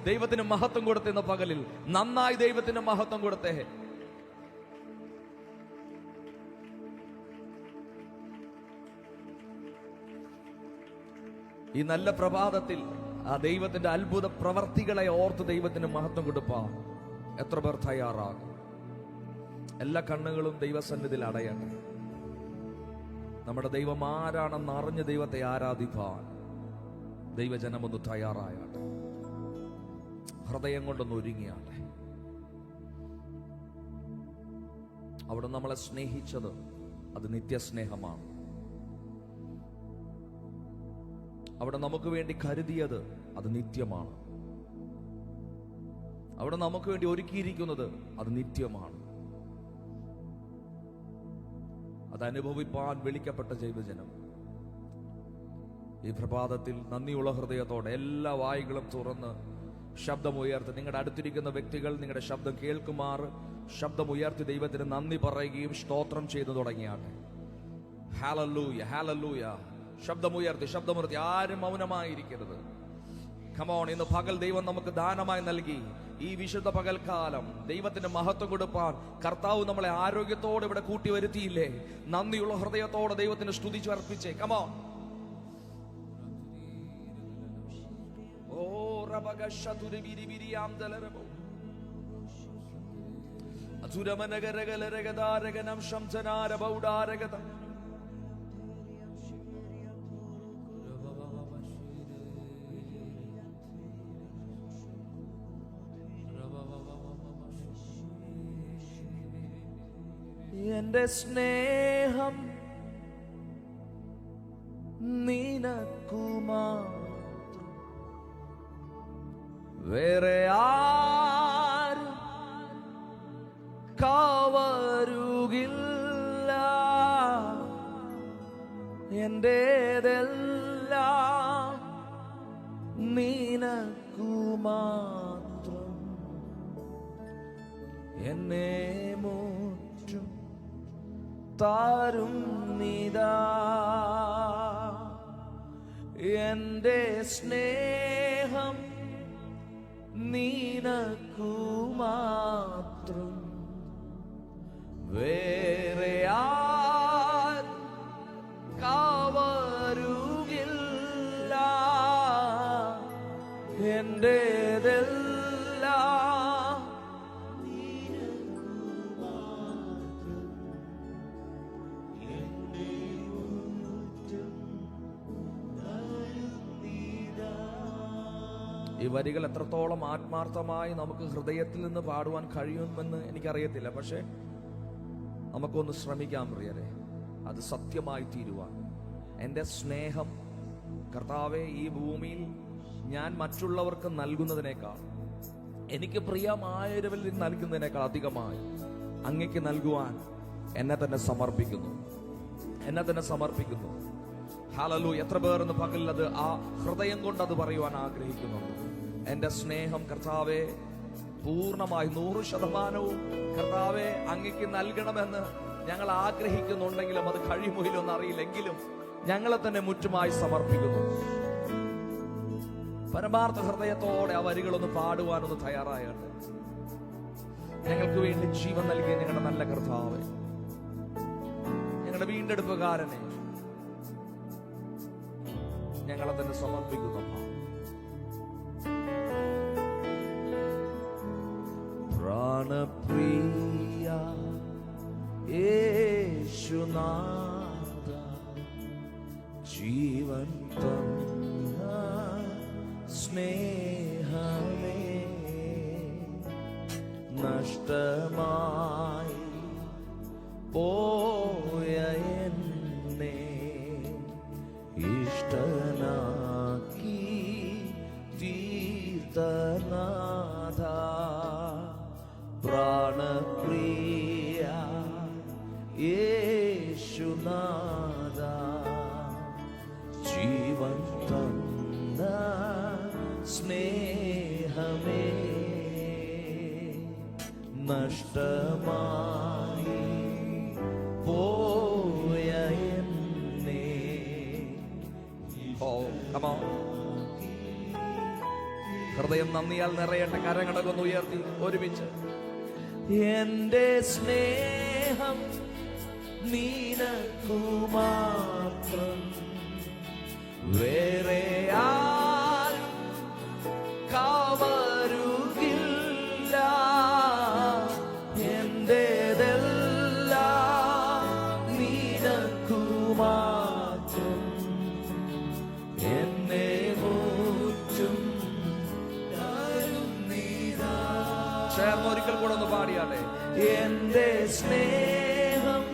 ദൈവത്തിന് മഹത്വം കൊടുത്തേ. ഇന്ന് പകലിൽ നന്നായി ദൈവത്തിന് മഹത്വം കൊടുത്തേ. ഈ നല്ല പ്രഭാതത്തിൽ ആ ദൈവത്തിന്റെ അത്ഭുത പ്രവർത്തികളെ ഓർത്ത് ദൈവത്തിന് മഹത്വം കൊടുപ്പാൻ എത്ര പേർ തയ്യാറാകും? എല്ലാ കണ്ണുകളും ദൈവസന്നിധിയിൽ അടയണം. നമ്മുടെ ദൈവം ആരാണെന്ന് അറിഞ്ഞ് ദൈവത്തെ ആരാധിപ്പാൻ ദൈവജനമൊന്ന് തയ്യാറായാട്ടെ. ഹൃദയം കൊണ്ടൊന്ന് ഒരുങ്ങിയാട്ടെ. അവിടെ നമ്മളെ സ്നേഹിച്ചത് അത് നിത്യസ്നേഹമാണ്. അവിടെ നമുക്ക് വേണ്ടി കരുതിയത് അത് നിത്യമാണ്. അവിടെ നമുക്ക് വേണ്ടി ഒരുക്കിയിരിക്കുന്നത് അത് നിത്യമാണ്. അത് അനുഭവിപ്പാൻ വിളിക്കപ്പെട്ട ജൈവജനം ഈ പ്രഭാതത്തിൽ നന്ദിയുള്ള ഹൃദയത്തോടെ എല്ലാ വായുകളും തുറന്ന് ശബ്ദമുയർത്തി, നിങ്ങളുടെ അടുത്തിരിക്കുന്ന വ്യക്തികൾ നിങ്ങളുടെ ശബ്ദം കേൾക്കുമാർ ശബ്ദമുയർത്തി ദൈവത്തിന് നന്ദി പറയുകയും സ്തോത്രം ചെയ്തു തുടങ്ങിയാട്ടെ. Hallelujah, hallelujah. ശബ്ദമുയർത്തി ആരും മൗനമായിരിക്കരുത്. കമോൺ, ഇന്ന് പകൽ ദൈവം നമുക്ക് ദാനമായി നൽകി ഈ വിശുദ്ധ പകൽക്കാലം ദൈവത്തിന്റെ മഹത്വം കൊടുപ്പാൻ കർത്താവ് നമ്മളെ ആരോഗ്യത്തോടെ ഇവിടെ കൂട്ടി വരുത്തിയില്ലേ? നന്ദിയുള്ള ഹൃദയത്തോടെ ദൈവത്തിന് സ്തുതിച്ച് അർപ്പിച്ചേ. കമോൺ. ഓ റബഗശതുരിബിരിബിരിയാം ദലരബോ അതുരമനഗരഗലരഗദാരഗനം ശംസനാരബൗഡാരഗദ എന്റെ സ്നേഹം നിനക്കുമാത്രം, വേറെ ആരും കവരുകില്ല. എന്റേതെല്ലാം നിനക്കുമാത്രം, എന്നെ മുറ്റും താരും നിതാ. എന്റെ സ്നേഹം നിനക്കുമാത്രം, വേറെ ആരും കവരുകില്ല. എന്റേതെല്ലാം ഈ വരികൾ എത്രത്തോളം ആത്മാർത്ഥമായി നമുക്ക് ഹൃദയത്തിൽ നിന്ന് പാടുവാൻ കഴിയുമെന്ന് എനിക്കറിയത്തില്ല. പക്ഷെ നമുക്കൊന്ന് ശ്രമിക്കാം പ്രിയരെ, അത് സത്യമായി തീരുവാൻ. എൻ്റെ സ്നേഹം കർത്താവെ ഈ ഭൂമിയിൽ ഞാൻ മറ്റുള്ളവർക്ക് നൽകുന്നതിനേക്കാൾ, എനിക്ക് പ്രിയമായവരിൽ നൽകുന്നതിനേക്കാൾ അധികമായി അങ്ങയ്ക്ക് നൽകുവാൻ എന്നെ തന്നെ സമർപ്പിക്കുന്നു. ഹല്ലേലൂയ. എത്ര പേർ ഇന്ന് പകലിൽ അത് ആ ഹൃദയം കൊണ്ട് അത് പറയുവാൻ ആഗ്രഹിക്കുന്നുണ്ട്? എന്റെ സ്നേഹം കർത്താവെ പൂർണ്ണമായി 100% കർത്താവെ അങ്ങയ്ക്ക് നൽകണമെന്ന് ഞങ്ങൾ ആഗ്രഹിക്കുന്നുണ്ടെങ്കിലും അത് കഴിയുമോ ഇല്ലെന്ന് അറിയില്ലെങ്കിലും ഞങ്ങളെ തന്നെ മുറ്റുമായി സമർപ്പിക്കുന്നു. പരമാർത്ഥ ഹൃദയത്തോടെ ആ വരികളൊന്ന് പാടുവാനൊന്ന് തയ്യാറായാട്ടെ. ഞങ്ങൾക്ക് വേണ്ടി ജീവൻ നൽകിയ ഞങ്ങളുടെ നല്ല കർത്താവെ, ഞങ്ങളുടെ വീണ്ടെടുപ്പുകാരനെ ഞങ്ങളെ തന്നെ സമർപ്പിക്കുന്നു. പ്രാണപ്രിയ യേശുനാഥ, ജീവൻ തന്ന സ്നേഹമേ, നഷ്ടമായി പോയ എന്നെ ഇഷ്ടനാക്കി തീർത്തനാഥ. പ്രാണപ്രിയ യേശുനാഥ, ജീവൻ തന്ന സ്നേഹമേ, നഷ്ടമായി പോയ എന്നെ. Oh, come on. ഹൃദയം നന്ദിയാൽ നിറയേണ്ട കരങ്ങളൊക്കെ ഒന്ന് ഉയർത്തി ഒരുമിച്ച്. എന്റെ സ്നേഹം നിനക്കു മാത്രം, വേറെ ആരും കവരുകില്ല. എന്റേതെല്ലാം നിനക്കു മാത്രം, എന്നെ മുറ്റും ചേർന്ന് ഒരിക്കൽ കൂടെ ഒന്ന് പാടിയാലേ. എന്റെ സ്നേഹം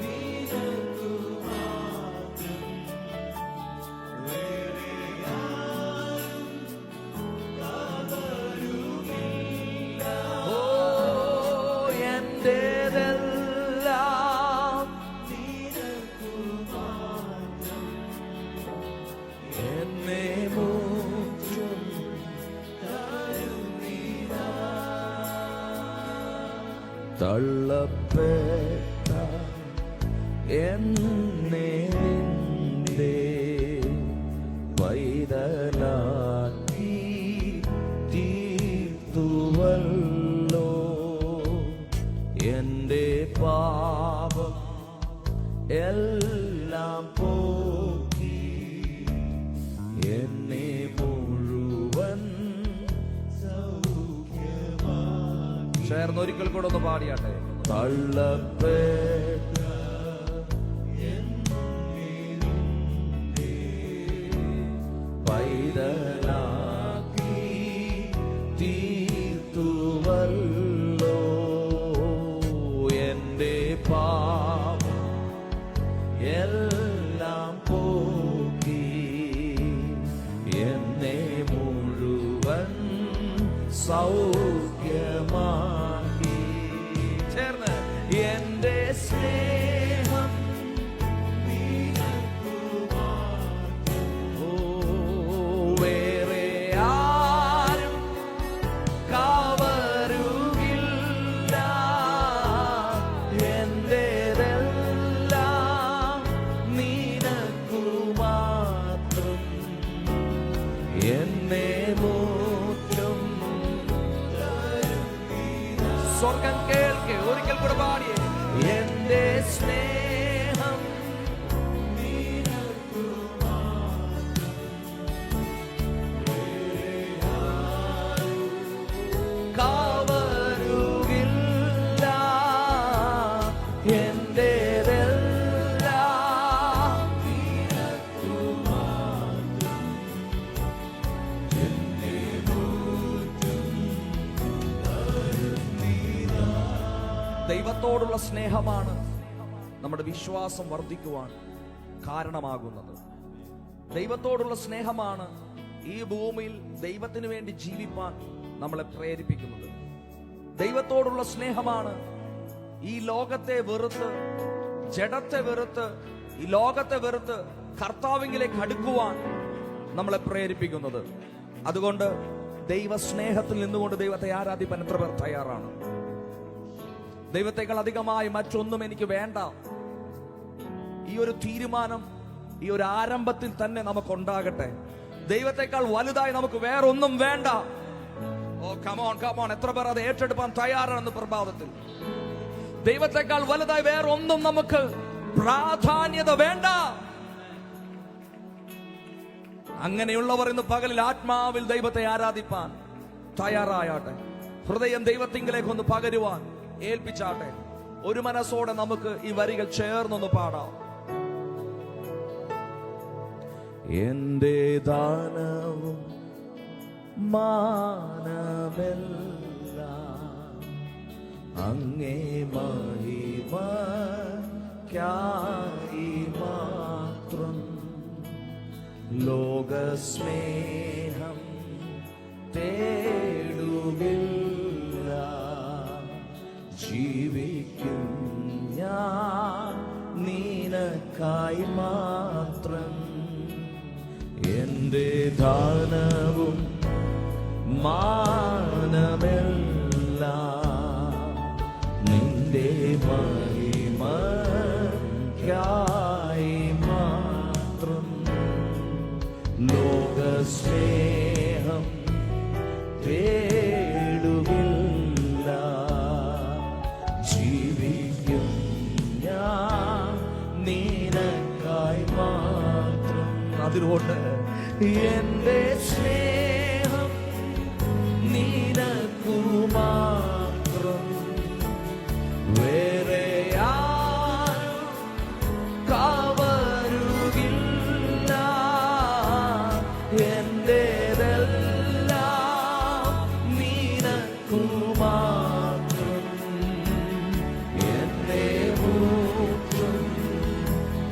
നിനക്കു മാത്രം, വേറെ ആരും കവരുകില്ല. ഓ എന്റേതെല്ലാം നിനക്കു മാത്രം, എന്നെ മുറ്റും തള്ളപ്പെട്ട എന്നെ നിന്റെ പൈതലാക്കി തീർത്തുവല്ലോ. എന്റെ പാപം എല്ലാം പോക്കി എന്നെ മുഴുവൻ ചേർന്ന് ഒരിക്കൽ കൂടെ ഒന്ന് പാടിയാട്ടെ. തള്ളപ്പെട്ട പൈതലാക്കി തീർത്തുവല്ലോ. എന്റെ പാപം എല്ലാം പോക്കി എന്നെ മുഴുവൻ സൗഖ്യമാക്കി. ചേർന്ന് എന്റെ സ്നേഹം നിനക്കു മാത്രം, ഓ വേറെ ആരും കവരുകില്ല. എന്റേതെല്ലാം നിനക്കു മാത്രം, എന്നെ മുറ്റും. സ്വർഗം കേൾക്കെ ഒരിക്കൽ കൂടെ പാടിയേ. എന്റെ സ്നേഹം നിനക്കു മാത്രം, കവരുകില്ല. എന്റേതെല്ലാം നിനക്കു മാത്രം, എന്നെ മുറ്റും. ദൈവത്തോടുള്ള സ്നേഹമാണ് നമ്മുടെ വിശ്വാസം വർദ്ധിക്കുവാൻ കാരണമാകുന്നത്. ദൈവത്തോടുള്ള സ്നേഹമാണ് ഈ ഭൂമിയിൽ ദൈവത്തിന് വേണ്ടി ജീവിപ്പാൻ നമ്മളെ പ്രേരിപ്പിക്കുന്നത്. ദൈവത്തോടുള്ള സ്നേഹമാണ് ഈ ലോകത്തെ വെറുത്ത്, ജഡത്തെ വെറുത്ത്, ഈ ലോകത്തെ വെറുത്ത് കർത്താവിലേക്ക് അടുക്കുവാൻ നമ്മളെ പ്രേരിപ്പിക്കുന്നത്. അതുകൊണ്ട് ദൈവസ്നേഹത്തിൽ നിന്നുകൊണ്ട് ദൈവത്തെ ആരാധിപ്പാൻ എത്ര പേർ തയ്യാറാണ്? ദൈവത്തെക്കാൾ അധികമായി മറ്റൊന്നും എനിക്ക് വേണ്ട. ഈ ഒരു തീരുമാനം ഈ ഒരു ആരംഭത്തിൽ തന്നെ നമുക്കുണ്ടാകട്ടെ. ദൈവത്തെക്കാൾ വലുതായി നമുക്ക് വേറൊന്നും വേണ്ട. ഓ കമോൺ കമോൺ, എത്ര പേർ അത് ഏറ്റെടുപ്പാൻ തയ്യാറാണെന്ന് പ്രഭാതത്തിൽ? ദൈവത്തെക്കാൾ വലുതായി വേറൊന്നും നമുക്ക് പ്രാധാന്യത വേണ്ട. അങ്ങനെയുള്ളവർ ഇന്ന് പകലിൽ ആത്മാവിൽ ദൈവത്തെ ആരാധിപ്പാൻ തയ്യാറായാട്ടെ. ഹൃദയം ദൈവത്തിങ്കിലേക്ക് ഒന്ന് പകരുവാൻ ഏൽപ്പിച്ചാട്ടെ. ഒരു മനസ്സോടെ നമുക്ക് ഈ വരികൾ ചേർന്നൊന്ന് പാടാം. എന്റെ ദാനവും മാനമെല്ലാം അങ്ങേ മഹിമയ്ക്കായി മാത്രം. ലോകസ്നേഹം തേടുകില്ല, ജീവിക്കും ഞാൻ നിനക്കായി മാത്രം. എന്റെ ദാനവും മാനമെല്ലാം നിന്റെ മഹിമയ്ക്കായി മാത്രം. ലോകസ്നേഹം തേടുകില്ല, ജീവിക്കും ഞാൻ നിനക്കായി മാത്രം. അതിനോട് എന്റെ സ്നേഹം നിനക്കു മാത്രം, വേറെ ആരും കവരുകില്ല. എന്റേതെല്ലാം നിനക്കു മാത്രം, എന്നെ മൂക്കും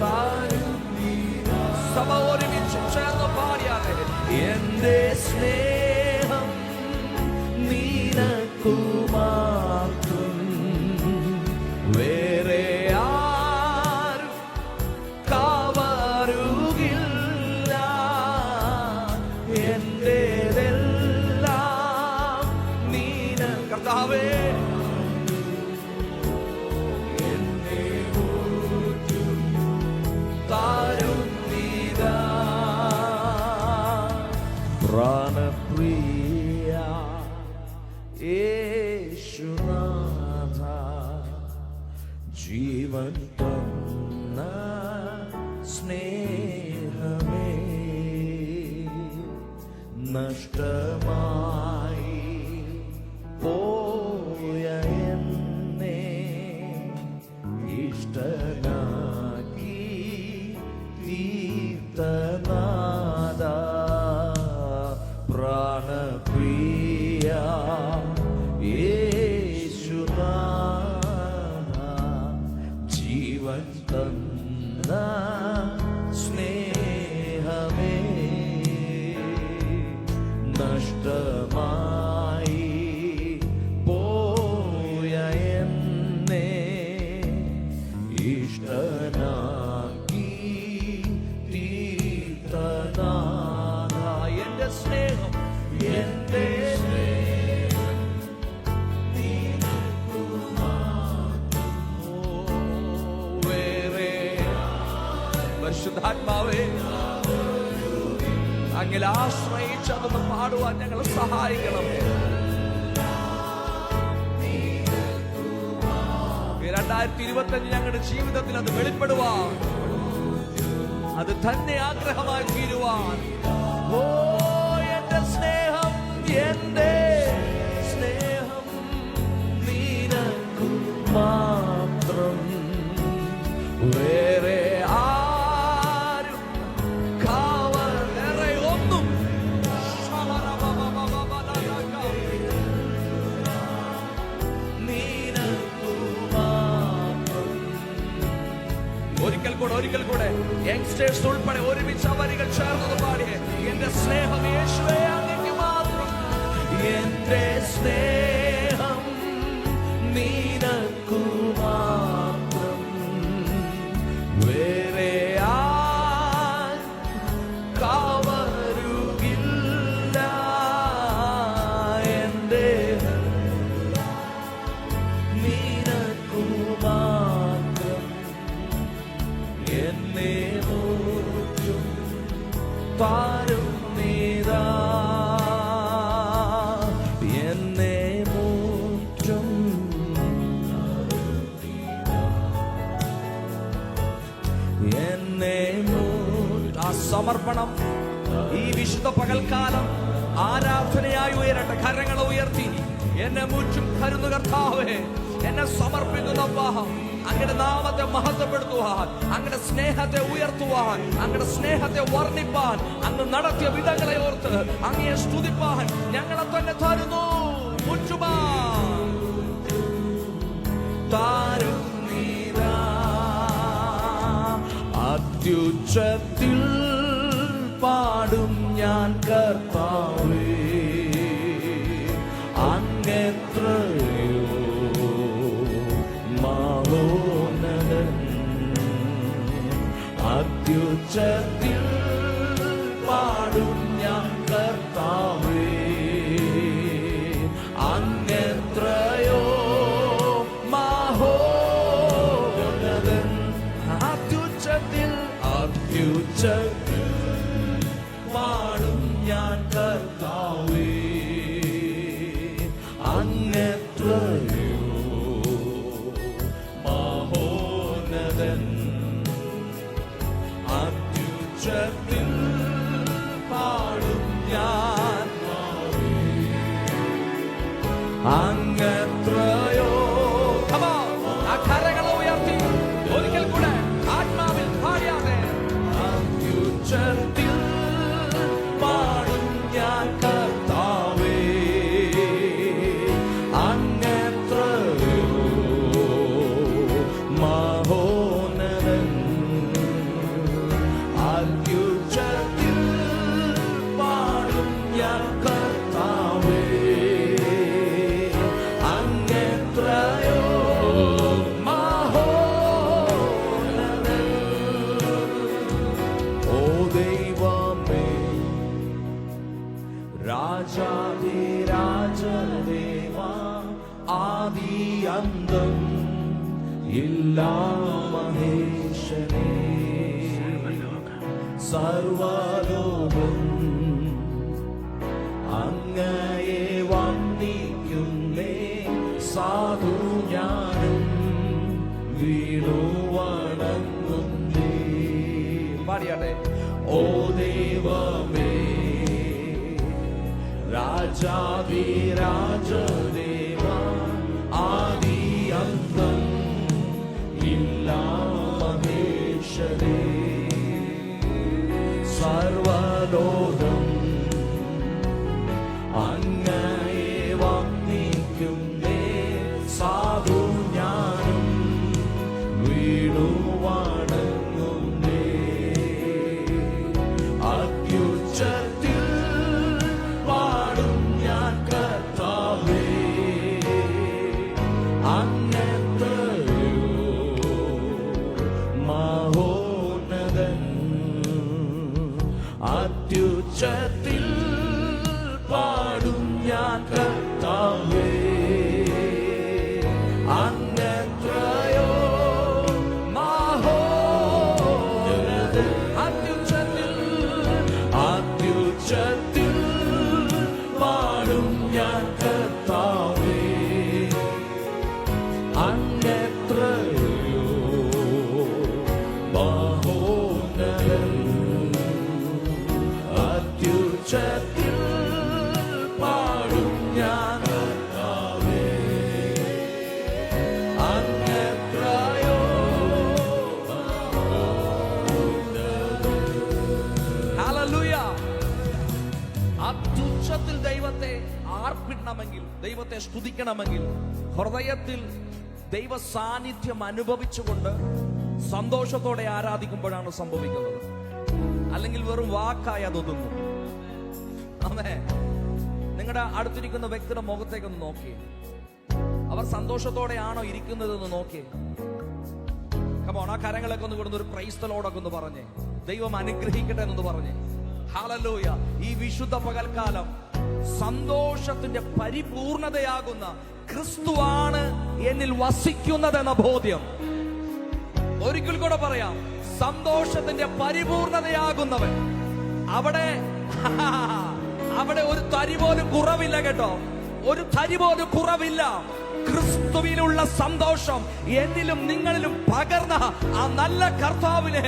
താരുന്നീരാ. സഭ ഒരുമിച്ച് ചേർന്ന് പാടിയാതെ, എന്റെ സ്നേഹം നിനക്കു മാത്രം, വേറെ ആരും കവരുകില്ല. എന്റേതെല്ലാം നീന കർത്താവേ, എന്നെ ഊറ്റും താരുന്നീരാ. പ്രാണപ്രിയ യേശുനാഥ, ജീവൻ തന്ന സ്നേഹമേ, നഷ്ടമായി പോയ എന്നെ ഇഷ്ടനാക്കി തീർത്തനാഥ. പ്രാണപ്രിയ യേശുനാഥ, ജീവൻ തന്ന സ്നേഹമേ, നഷ്ടമായി പോയ എന്നെ ഇഷ്ടനാക്കി തീർത്തനാഥ. എന്റെ സ്നേഹം, എന്റെ സ്നേഹം നിനക്കു മാത്രം, വേറെ പരിശുദ്ധാത്മാവേ, അങ്ങിൽ ആശ്രയിച്ച് അതൊന്ന് പാടുവാൻ ഞങ്ങളെ സഹായിക്കണമേ. 2025 ഞങ്ങളുടെ ജീവിതത്തിൽ അത് വെളിപ്പെടുവാൻ, അത് തന്നെ ആഗ്രഹമായി തീരുവാൻ. ഓ എന്റെ സ്നേഹം, എന്റെ സ്നേഹം നിനക്കു മാത്രം, വേറെ ആരും വേറെ ഒന്നും നിനക്കു മാത്രം. ഒരിക്കൽ കൂടെ യങ്സ്റ്റേഴ്സ് ഉൾപ്പെടെ ഒരുമിച്ച് വരികൾ ചേർന്നത് പാടിയേ. എന്റെ സ്നേഹം യേശുവേ അങ്ങേക്ക് മാത്രം, എന്റെ സ്നേഹം നിനക്കു മാത്രം, വേറെ ആരും കവരുകില്ല. എന്റെ നിനക്കു മാത്രം, എന്നെ മൂക്കും താരുന്നീരാ. എന്നെ മൂക്കും എന്നെ ആ സമർപ്പണം ഈ വിശുദ്ധ പകൽക്കാലം ആരാധനയായി ഉയരട്ടെ. കരങ്ങളെ ഉയർത്തി എന്നെ മുറ്റും കരുന്നു കർത്താവേ, എന്നെ സമർപ്പിക്കുന്നപ്പ അങ്ങയുടെ നാമത്തെ മഹത്വപ്പെടുത്തുവാൻ, അങ്ങയുടെ സ്നേഹത്തെ ഉയർത്തുവാൻ, അങ്ങയുടെ സ്നേഹത്തെ വർണ്ണിപ്പാൻ, അങ്ങ് നടത്തിയ വിധങ്ങളെ ഓർത്ത് അങ്ങയെ സ്തുതിപ്പാൻ ഞങ്ങളെ തന്നെ തരുന്നു. മുറ്റുവാൻ താരുന്നീരാ. അത്യുച്ചത്തിൽ പാടും ഞാൻ കർത്താവേ, അങ്ങെത്രയോ മഹോന്നതൻ. അത്യുച്ചത്തിൽ പാടും ഞാൻ കർത്താവേ, അങ്ങെത്രയോ മഹോന്നതൻ. അത്യുച്ചത്തിൽ പാടും ഞാൻ കർത്താവേ, അങ്ങെത്രയോ. Come on, ആ കരങ്ങളെ ഉയർത്തി ഒരിക്കൽ കൂടെ ആത്മാവിൽ പാടിയാതെ. അത്യുച്ചത്തിൽ പാടും ഞാൻ കർത്താവേ, അങ്ങെത്രയോ മഹോന്നതൻ. അത്യുച്ചത്തിൽ പാടും ഞാൻ കർത്താവേ, അങ്ങെത്രയോ മഹോന്നതൻ. ഓ ദൈവമേ, രാജാധിരാജദേവാ, ആദി അന്തം ഇല്ലാ മഹേശനേ, സർവലോകം അങ്ങയെ വന്ദിക്കുന്നേ, സാധു ഞാനും വീണു വണങ്ങുന്നേ. പാടിയാട്ടെ. ഓ ദൈവമേ, രാജാധിരാജദേവാ, ആദി അന്തം ഇല്ലാ മഹേശനേ, സർവലോകം അങ്ങയെ വന്ദിക്കുന്നേ, സാധു ഞാനും വീണു വണങ്ങുന്നേ. അത്യുച്ചത്തിൽ പാടും ഞാൻ കർത്താവേ, അങ്ങെത്രയോ മഹോന്നതൻ. അത്യുച്ചത്തിൽ പാടും ഞാൻ കർത്താവേ, അങ്ങെത്രയോ മഹോന്നതൻ. അത്യുച്ചത്തിൽ പാടും ഞാൻ കർത്താവേ, അങ്ങെത്രയോ മഹോന്നതൻ. അത്യുച്ചത്തിൽ പാടും ഞാൻ കർത്താവേ, അങ്ങെത്രയോ മഹോന്നതൻ. ഹല്ലേലൂയ. അത്യുച്ചത്തിൽ ദൈവത്തെ ആർപ്പിടണമെങ്കിൽ, ദൈവത്തെ സ്തുതിക്കണമെങ്കിൽ, ഹൃദയത്തിൽ ദൈവ സാന്നിധ്യം അനുഭവിച്ചുകൊണ്ട് സന്തോഷത്തോടെ ആരാധിക്കുമ്പോഴാണ് സംഭവിക്കുന്നത്. അല്ലെങ്കിൽ വെറും വാക്കായി അതൊതുങ്ങും. ആമേൻ. നിങ്ങളുടെ അടുത്തിരിക്കുന്ന വ്യക്തിയുടെ മുഖത്തേക്കൊന്ന് നോക്കി, അവർ സന്തോഷത്തോടെയാണോ ഇരിക്കുന്നതെന്ന് നോക്കി. കമോൺ, ആ കരങ്ങളൊക്കെ ഒന്ന് കൊടുത്ത് ഒരു പ്രൈസ് ദി ലോർഡ് ഒക്കെ ഒന്ന് പറഞ്ഞേ, ദൈവം അനുഗ്രഹിക്കട്ടെ എന്നൊന്ന് പറഞ്ഞേ. ഹല്ലേലൂയ. ഈ വിശുദ്ധ പകൽക്കാലം സന്തോഷത്തിന്റെ പരിപൂർണതയാകുന്ന ക്രിസ്തുവാണ് എന്നിൽ വസിക്കുന്നതെന്ന ബോധ്യം. ഒരിക്കൽ കൂടെ പറയാം, സന്തോഷത്തിന്റെ പരിപൂർണതയാകുന്നവൻ. അവിടെ ഒരു തരി പോലും കുറവില്ല കേട്ടോ, ഒരു തരി പോലും കുറവില്ല. ക്രിസ്തുവിലുള്ള സന്തോഷം എന്നിലും നിങ്ങളിലും പകർന്ന ആ നല്ല കർത്താവിനെ.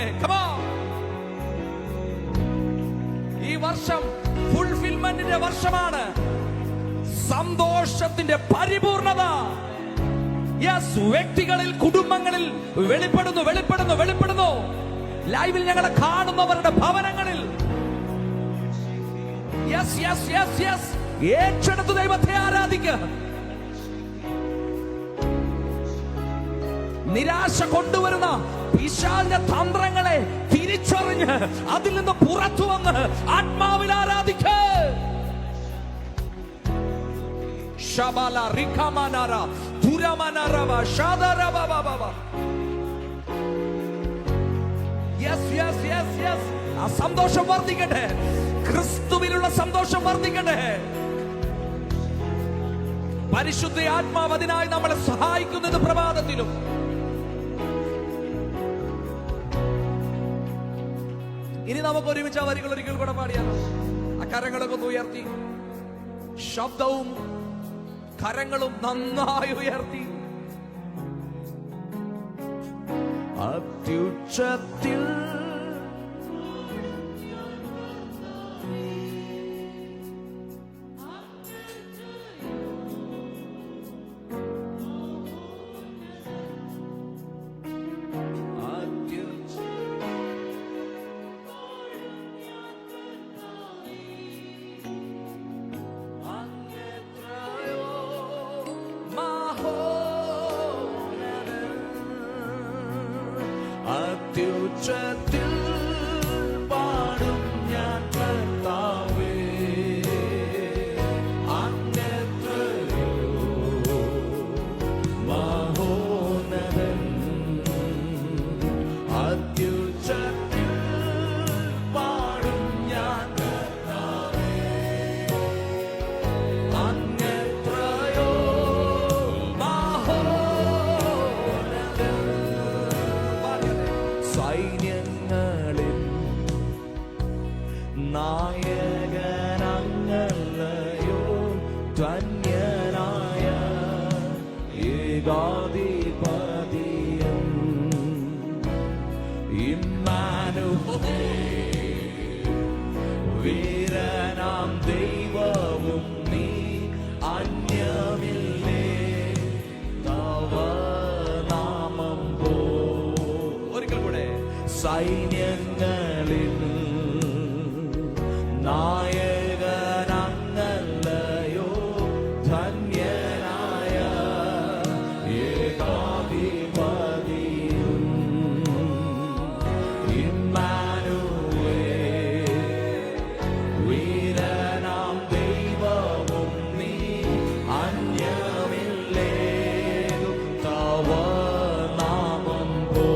ഈ വർഷം ഫുൾഫിൽമെന്റിന്റെ വർഷമാണ്, സന്തോഷത്തിന്റെ പരിപൂർണത. യെസ്, വ്യക്തികളിൽ, കുടുംബങ്ങളിൽ വെളിപ്പെടുന്നു, വെളിപ്പെടുന്നു, വെളിപ്പെടുന്നു. ലൈവിൽ ഞങ്ങളെ കാണുന്നവരുടെ ഭവനങ്ങളിൽ യെസ് യെസ് യെസ് യെസ് ഏറ്റെടുത്ത് ദൈവത്തെ ആരാധിക്കുക. നിരാശ കൊണ്ടുവരുന്ന പിശാചിന്റെ തന്ത്രങ്ങളെ തിരിച്ചറിഞ്ഞ് അതിൽ നിന്ന് പുറത്തു വന്ന് ആത്മാവിൽ ആരാധിക്കുക. ശബല റിഖമനര തുരമനരവ ഷദരബബബ. Yes yes yes yes. ആ സന്തോഷം വർദ്ധിക്കട്ടെ, ക്രിസ്തുവിലുള്ള സന്തോഷം വർദ്ധിക്കട്ടെ. പരിശുദ്ധ ആത്മാവ് അതിനായി നമ്മളെ സഹായിക്കുന്നത് പ്രഭാതത്തിലും. ഇനി നമുക്ക് ഒരുമിച്ച് ആ വരികൾ ഒരിക്കൽ കൂടെ പാടിയാലോ? ആ കരങ്ങളൊക്കെ ഒന്ന് ഉയർത്തി, ശബ്ദവും കരങ്ങളും നന്നായി ഉയർത്തി, അത്യുച്ചത്തിൽ ധന്യനായ ഏകാധിപതിയും ഇമ്മാനുവേൽ വീരനാം ദൈവവും നീ അന്യമില്ലേ തവ നാമം പോ. ഒരിക്കൽ കൂടെ സൈന്യങ്ങളിൽ നായകനങ്ങല്ലയോ ധന്യനായ ഏകാധിപതിയും ഇമ്മാനുവേൽ വീരനാം ദൈവവും നീ അന്യമില്ലേ തവ നാമം പോ.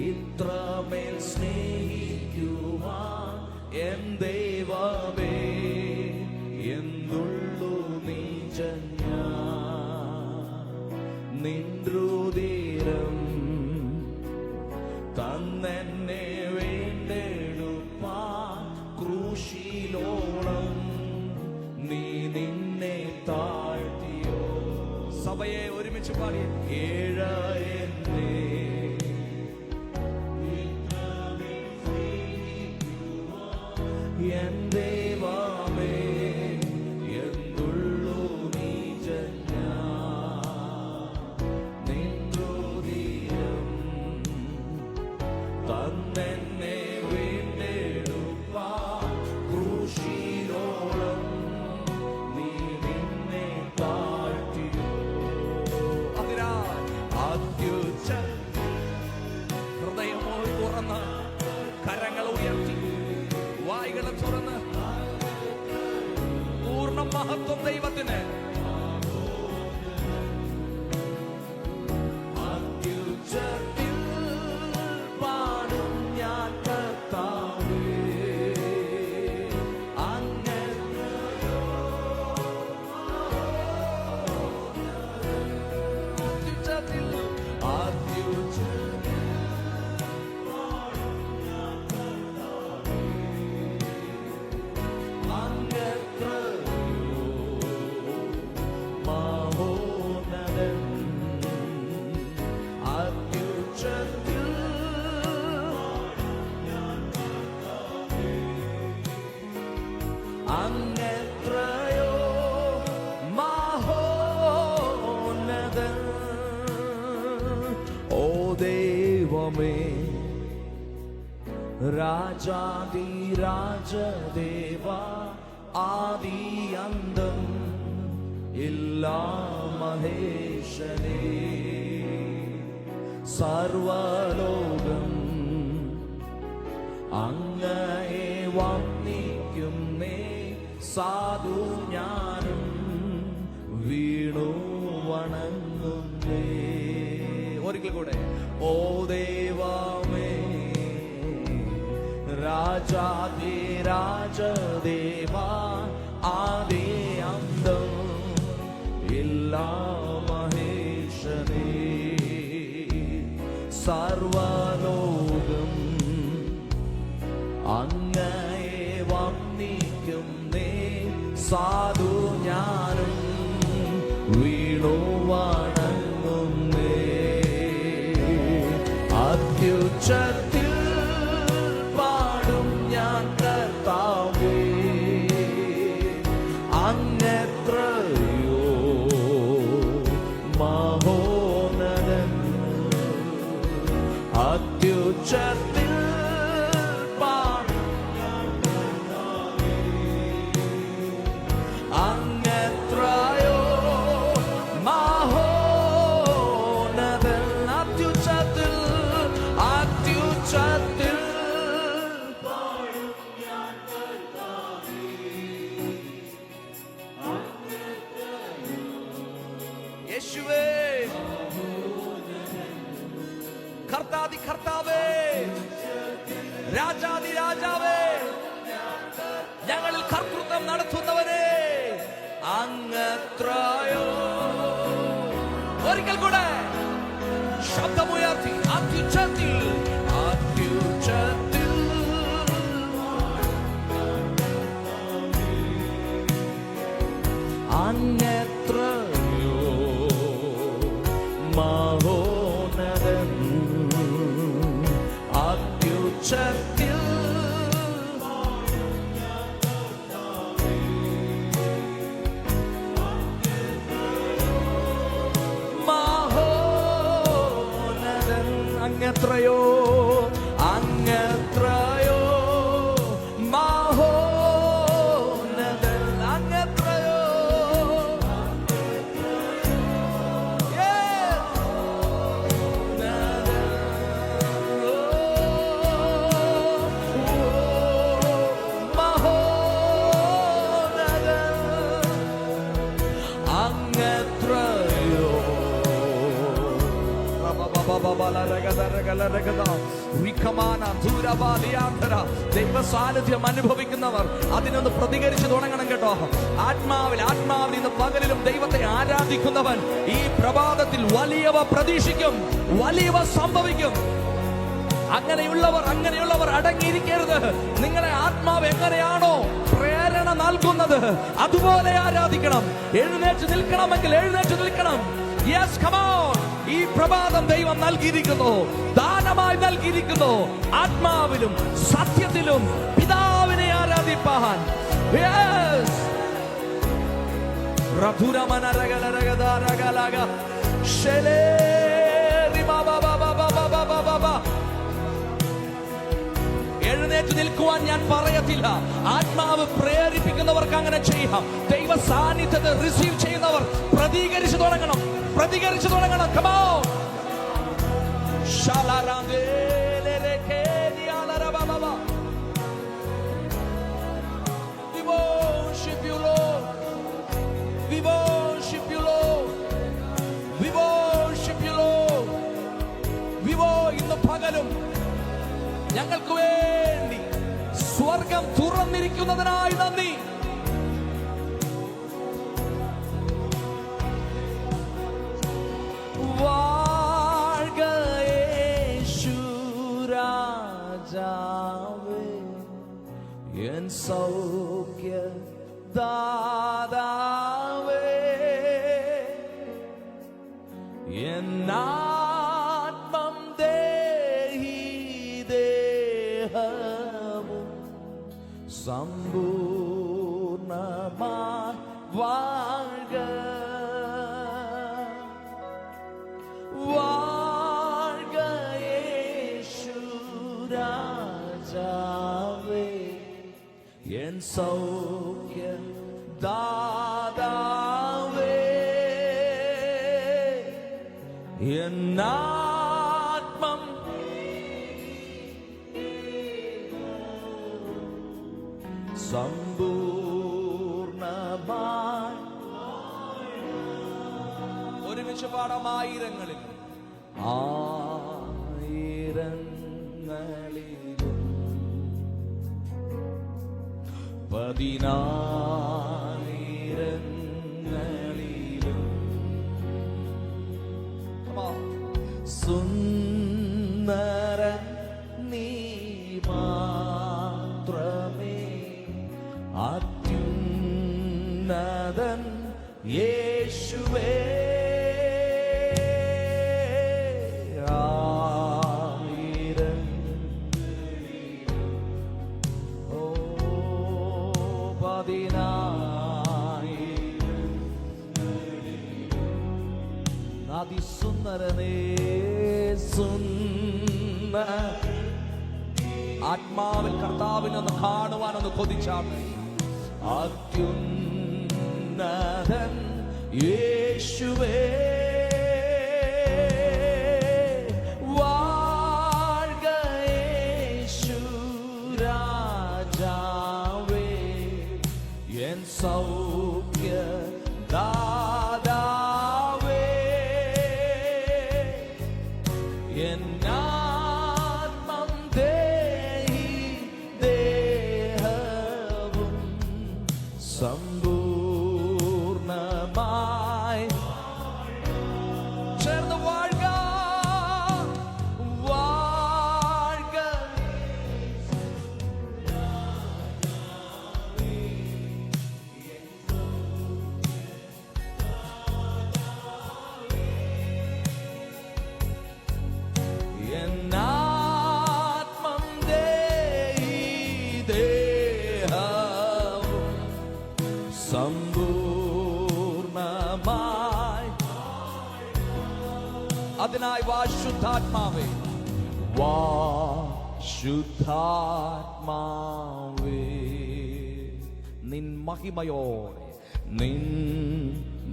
ഇത്രമേൽ സ്നേഹിക്കുവാൻ എൻ ദൈവമേ എന്തുള്ളു നീചഞ്ഞ നിൻരുതിരം തന്നെന്നെ വേണ്ടെടുപ്പാൻ ക്രൂശിലോളം നീ നിന്നെ താഴ്ത്തിയോ. സഭയെ ഒരുമിച്ച് പാടി ഏഴ എന്നെ എൻ ദൈവമേ എന്തുള്ളു നീചഞ്ഞ നിൻരുതിരം തന്നെന്നെ വീണ്ടെടുപ്പാൻ ക്രൂശിലോളം നീ നിന്നെ താഴ്ത്തിയോ. അതിനാൽ അത്യുച്ച ഹൃദയമോ തുറന്ന് കരങ്ങൾ ഉയർത്തി വായികളെ തുറന്ന് പൂർണ്ണ മഹത്വം ദൈവത്തിന്. അത്യുച്ചത്തിൽ പാടും ഞാൻ കർത്താവേ അങ്ങെത്രയോ. അത്യുച്ചത്തിൽ അങ്ങെത്രയോ മഹോന്നതൻ. ഓ ദൈവമേ രാജാധിരാജദേവ ആദിയന്തം ഇല്ലാ മഹേശനേ സർവലോകം അങ്ങയെ വന്ദിക്കുന്നേ സാധു ഞാനും വീണു വണങ്ങുന്നേ. ഒരിക്കൽ കൂടെ ഓ ദൈവമേ രാജാധിരാജദേവ ആദി അന്തം ഇല്ലാ മഹേശനേ സർവലോകം അങ്ങയെ വന്ദിക്കുന്നേ സാധു ഞാനും വീണു വണങ്ങുന്നേ. അത്യുച്ചത്തിൽ പാടും ഞാൻ കർത്താവേ അങ്ങെത്രയോ മഹോന്നതൻ. അത്യുച്ചത്തിൽ അങ്ങെത്രയോ രാജാതി രാജാവേ, ഞങ്ങളിൽ കർത്തൃത്വം നടത്തുന്നവരെ, അങ്ങത്രയോ. ഒരിക്കൽ കൂടെ ശബ്ദമുയർത്തി അത്യുച്ചത്തിൽ, അത്യുച്ചത്തിൽ അങ്ങത്രയോ മഹോന്നതൻ, അത്യുച്ചത്തിൽ അങ്ങത്രയോ, അങ്ങത്രയോ മഹോന്നതൻ, അങ്ങത്രയോ. ദൈവ സാന്നിധ്യം അനുഭവിക്കുന്നവർ അതിനൊന്ന് പ്രതികരിച്ചു തുടങ്ങണം കേട്ടോ. ആത്മാവിൽ ഇന്ന് പകലിലും ദൈവത്തെ ആരാധിക്കുന്നവൻ ഈ പ്രഭാതത്തിൽ വലിയവ പ്രതീക്ഷിക്കും, വലിയവ സംഭവിക്കും. അങ്ങനെയുള്ളവർ അടങ്ങിയിരിക്കരുത്. നിങ്ങളെ ആത്മാവ് എങ്ങനെയാണോ പ്രേരണ നൽകുന്നത് അതുപോലെ ആരാധിക്കണം. എഴുന്നേറ്റ് നിൽക്കണമെങ്കിൽ എഴുന്നേറ്റ് നിൽക്കണം. Yes, come on. ഈ പ്രഭാതം ദൈവം നൽകിയിരിക്കുന്നു, ദാനമായി നൽകിയിരിക്കുന്നു. ആത്മാവിലും സത്യത്തിലും പിതാവിനെ ആരാധിപ്പാൻ. Yes. എഴുന്നേറ്റ് നിൽക്കുവാൻ ഞാൻ പറയത്തില്ല. ആത്മാവ് പ്രേരിപ്പിക്കുന്നവർക്ക് അങ്ങനെ ചെയ്യാം. ദൈവ സാന്നിധ്യത്തെ റിസീവ് ചെയ്യുന്നവർ പ്രതികരിച്ചു തുടങ്ങണം. Come on. We worship you, Lord. We worship you, Lord. We worship you, Lord. ഇന്ന് പകലും ഞങ്ങൾക്ക് വേണ്ടി സ്വർഗം തുറന്നിരിക്കുന്നതിനായി നന്ദി. വാഴ്ക യേശു രാജാവേ, എൻ സൗഖ്യ ദാതാവേ, എന്നാത്മം ദേഹി ദേഹവും സമ്പൂർണമായി വാഴ്ക. വാഴ്ക യേശു രാജാവേ, എൻ സൗഖ്യ ദാതാവേ, എന്നാത്മം സമ്പൂർണമായി. ഒരുമിച്ച് പാടാം. ആയിരങ്ങളിൽ പതിനായിരങ്ങളിലും സുന്ദര നീ മാത്രമേ, അത്യുന്നതൻ യേശുവേ. ആത്മാവിൽ കർത്താവിനൊന്ന് കാണുവാനൊന്ന് കൊതിച്ചാണ്. അത്യുന്നതൻ യേശുവേ, വാഴ്ക യേശു രാജാവേ, എൻ സൗഖ്യ ദാതാവേ, എന്നാത്മം ദേഹി സഹായത്തിനായി വാ ശുദ്ധാത്മാവേ, വാ ശുദ്ധാത്മാവേ. നിൻ മഹിമയോടെ, നിൻ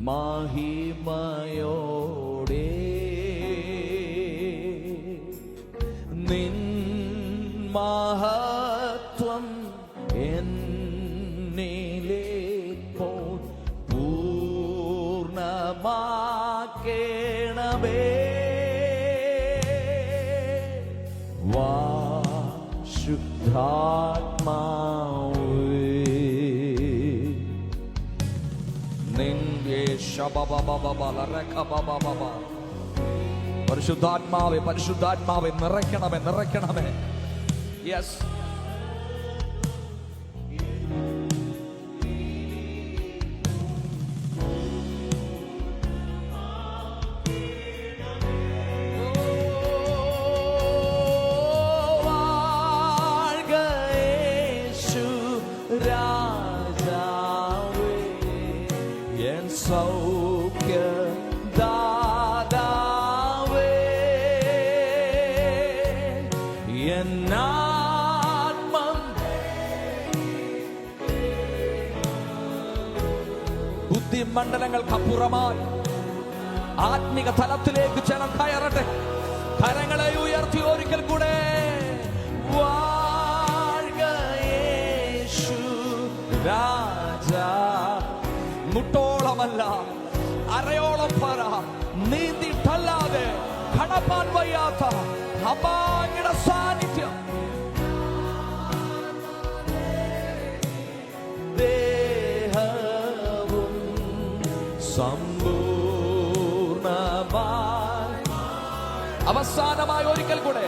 മഹിമയോടെ, നിൻ മഹത്വം എന്നിലേപ്പോൾ പൂർണ്ണമാക്കേണമേ. വാ ശുദ്ധാത്മാവേ, പരിശുദ്ധാത്മാവേ, പരിശുദ്ധാത്മാവേ, നിറയ്ക്കണമേ, നിറയ്ക്കണമേ. യെസ്, രാജാവേ, എൻ സൗഖ്യ ദാതാവേ, എന്നാത്മം ബുദ്ധിമണ്ഡലങ്ങൾക്കപ്പുറമായി ആത്മിക തലത്തിലേക്ക് ജനം കയറട്ടെ. കരങ്ങളെ ഉയർത്തി ഒരിക്കൽ കൂടെ രാജാ. മുട്ടോളമല്ല, അരയോളം പറ, നീന്തിട്ടല്ലാതെ കടപ്പാൻ വയ്യാത്ത അപാകിട സാന്നിധ്യം, ദേഹവും സമ്പൂർണമായി. അവസാനമായി ഒരിക്കൽ കൂടെ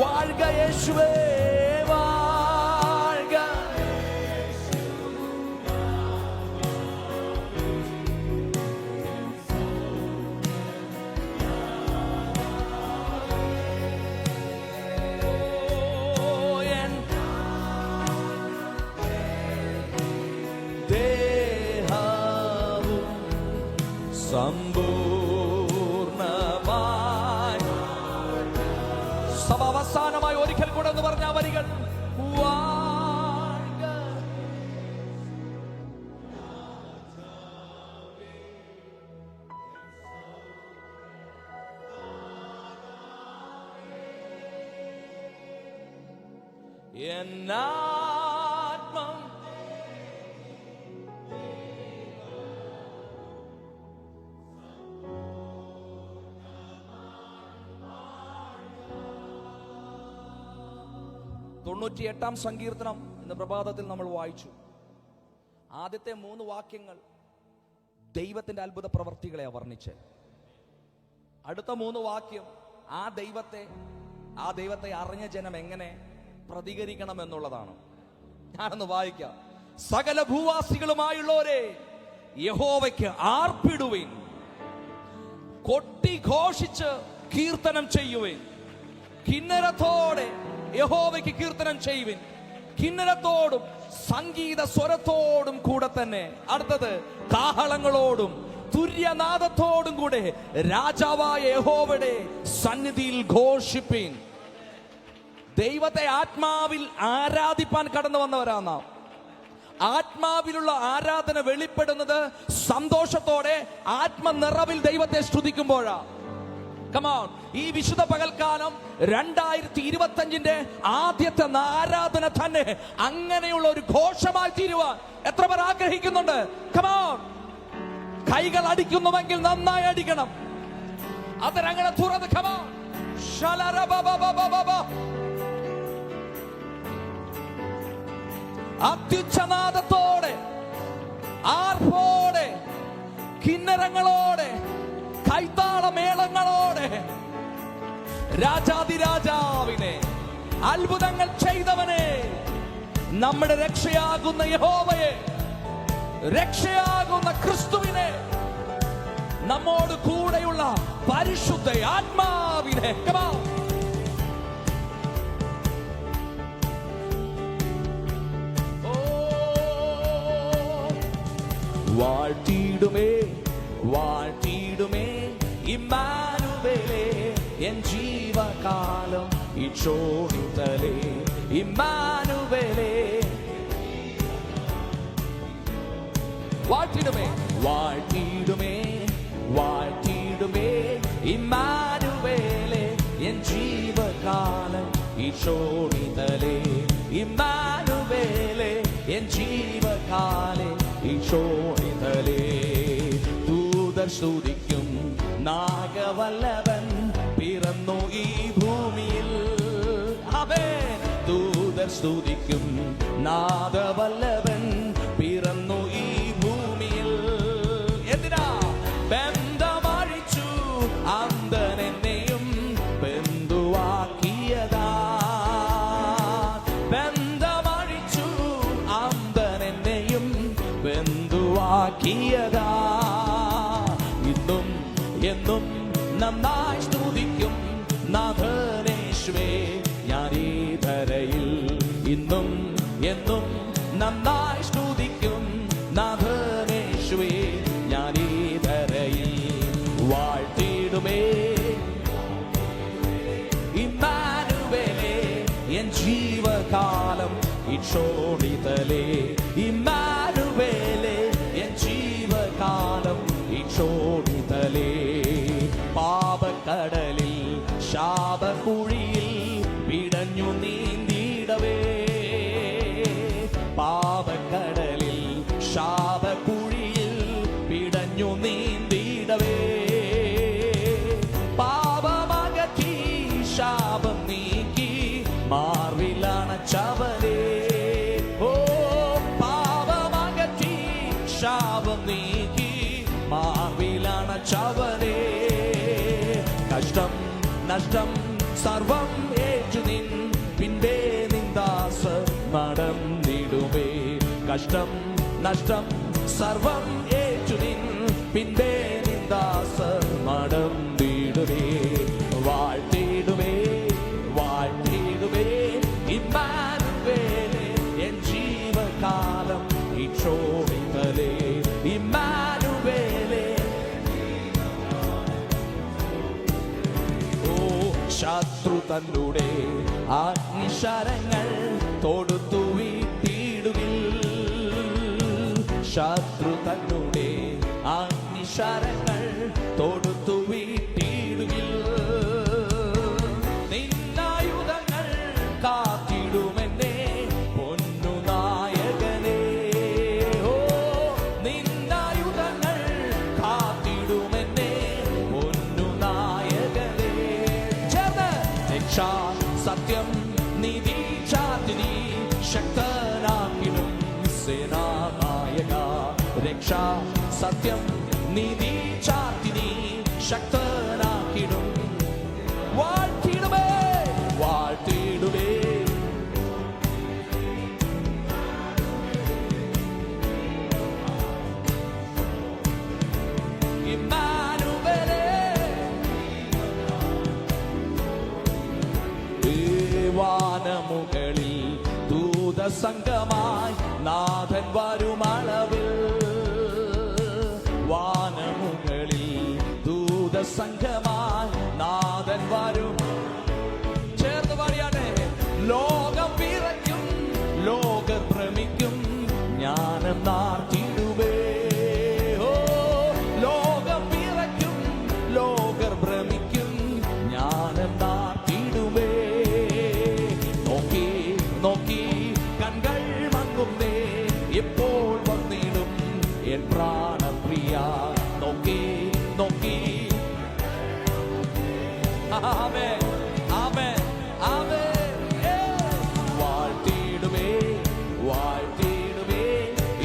വാഴ്ക യേശുവേ, സമ്പൂർണമായി. സഭ അവസാനമായി ഒരിക്കൽ കൂടെ എന്ന് പറഞ്ഞ വരികൾ, എന്നാത്മം തൊണ്ണൂറ്റിയെട്ടാം സങ്കീർത്തനം എന്ന പ്രഭാതത്തിൽ നമ്മൾ വായിച്ചു. ആദ്യത്തെ 3 വാക്യങ്ങൾ ദൈവത്തിന്റെ അത്ഭുത പ്രവർത്തികളെ വർണ്ണിച്ച്, അടുത്ത 3 വാക്യം ആ ദൈവത്തെ അറിഞ്ഞ ജനം എങ്ങനെ പ്രതികരിക്കണം എന്നുള്ളതാണ്. ഞാനൊന്ന് വായിക്കാം. സകല ഭൂവാസികളുമായുള്ളവരെ, യഹോവയ്ക്ക് ആർപ്പിടുവിൻ, കൊട്ടി ഘോഷിച്ച് കീർത്തനം ചെയ്യുവിൻ. കിന്നരത്തോടെ യഹോവയ്ക്ക് കീർത്തനം ചെയ്യുവിൻ, കിന്നരത്തോടും സംഗീത സ്വരത്തോടും കൂടെ തന്നെ. അടുത്തത്, കാഹളങ്ങളോടും തുര്യനാദത്തോടും കൂടെ രാജാവായ യഹോവയുടെ സന്നിധിയിൽ ഘോഷിപ്പിൻ. ദൈവത്തെ ആത്മാവിൽ ആരാധിപ്പാൻ കടന്നു വന്നവരാണ് നാം. ആത്മാവിലുള്ള ആരാധന വെളിപ്പെടുന്നത് സന്തോഷത്തോടെ ആത്മനിറവിൽ ദൈവത്തെ സ്തുതിക്കുമ്പോഴാണ്. കമോൺ, ഈ വിശുദ്ധ പകൽക്കാലം 2025 ആദ്യത്തെ ആരാധന തന്നെ അങ്ങനെയുള്ള ഒരു ഘോഷമായി തീരുവാൻ എത്ര പേർ ആഗ്രഹിക്കുന്നുണ്ട്? കമോൺ, കൈകൾ അടിക്കുന്നുവെങ്കിൽ നന്നായി അടിക്കണം, അതരങ്ങനെ തുറന്ന്. കമോൺ, അത്യുച്ചനാദത്തോടെ, ആർപ്പോടെ, കിന്നരങ്ങളോടെ, കൈത്താളമേളങ്ങളോടെ രാജാതിരാജാവിനെ, അത്ഭുതങ്ങൾ ചെയ്തവനെ, നമ്മുടെ രക്ഷയാകുന്ന യഹോവയെ, രക്ഷയാകുന്ന ക്രിസ്തുവിനെ, നമ്മോട് കൂടെയുള്ള പരിശുദ്ധ ആത്മാവിനെ വാഴ്ത്തിയിടുമേ, വാഴ്ത്തിയിടുമേ ഇമ്മാനുവേലേ, ഈശോണിതലേ ഇമ്മാനുവേലേ. വാഴ്ത്തിടുമേ വാഴ്ത്തിടുമേ വാഴ്ത്തിടുമേ ഇമ്മാനുവേലേ എൻ ജീവകാലം ഈശോണിതലേ ഇമ്മാനുവേലേ എൻ ജീവകാലേ ഈശോണിതലേ. ദൂതർ സ്തുതിക്കും നാഗവല്ലഭൻ പിറന്നു ഈ ഭൂമിയിൽ. ആമേൻ. ദൂതർ സ്തുതിക്കും നാദവല്ലഭൻ പിറന്നു ഈ ഭൂമിയിൽ. എന്തിനാ? ബന്ധമഴിച്ചു അന്ധനെന്നെയും ബന്ധുവാക്കിയതാ. ബന്ധമഴിച്ചു അന്ധനെന്നെയും ബന്ധുവാക്കിയതാ. ഇന്നും എന്നും നന്നായി സ്തുതിക്കും നാഥനേശ്വേ ഞാൻ ഈ ധരയിൽ. ഇന്നും എന്നും നന്നായി സ്തുതിക്കും നാഥനേശ്വേ ഞാൻ ഈ ധരയിൽ. വാഴ്ത്തിടുമേ ഇമ്മാനുവേലേ എൻ ജീവകാലം ഈശോണിതലേ ഇമ്മാനുവേലേ എൻ ജീവകാലം ഈശോണിതലേ. പാപക്കടലിൽ ശാപക്കുഴിയിൽ പിടഞ്ഞു നീന്തിടവേ. പാപക്കടലിൽ ശാപക്കുഴിയിൽ പിടഞ്ഞു നീന്തിടവേ. പാപമകറ്റി ശാപം നീക്കി മാർവിലണച്ചവനേ. ഓ പാപമകറ്റി ശാപം നീക്കി മാർവിലണച്ചവനേ. കഷ്ടം നഷ്ടം സർവം ഏറ്റു നിൻ പിൻപേ നിന്ദാസ നടന്നിടുമേ. കഷ്ടം നഷ്ടം സർവം ഏറ്റു നിൻ പിൻപേ നിന്ദാസ നടന്നിടുമേ. വാഴ്ത്തിടുമേ വാഴ്ത്തിടുമേ ഇമ്മാനുവേലേ എൻ ജീവകാലം ഈശോണിതലേ ഇമ്മാനുവേലേ. ശത്രു തന്നുടെ അഗ്നിശരങ്ങൾ തൊടുത്തു വീട്ടിടുകിൽ. ശത്രു തന്നുടെ അഗ്നിശരങ്ങൾ തൊടുത്തു വീട്ടിടുകിൽ. നിന്നായുധങ്ങൾ കാത്തിടുമെന്നേ പൊന്നു നായകനേ. ഓ നിന്നായുധങ്ങൾ കാത്തിടുമെന്നേ പൊന്നു നായകനേ. രക്ഷാ സത്യം നീതി ചാത്തിനി ശക്തനാക്കിടും സേനാനായക. രക്ഷാ സത്യം നീതി ചാത്തിനി ശക്തനാക്കിടും. വാഴ്ത്തിടുമേ വാഴ്ത്തിടുമേ ഇമ്മാനുവേലേ. വാനമുകളിൽ ദൂതസംഘമായി നാഥൻ വരുമളവിൽ. വാനമുകളിൽ ദൂതസംഘമായി നാഥൻ വരും. ചേർന്ന് പാടിയാട്ടെ. ലോകം വിറയ്ക്കും ലോകർ ഭ്രമിക്കും ജ്ഞാനം നാർത്തിടുവേ. ഓ ലോകം വിറയ്ക്കും ലോകർ ഭ്രമിക്കും ജ്ഞാനം നാർത്തിടുവേ. നോക്കി കൺകൾ മങ്ങുന്നേ എപ്പോൾ വന്നിടും എൻ പ്രാണപ്രിയ. നോക്കി നോക്കി ആമേൻ ആമേൻ ആമേൻ. വാഴ്ത്തിടുമേ വാഴ്ത്തിടുമേ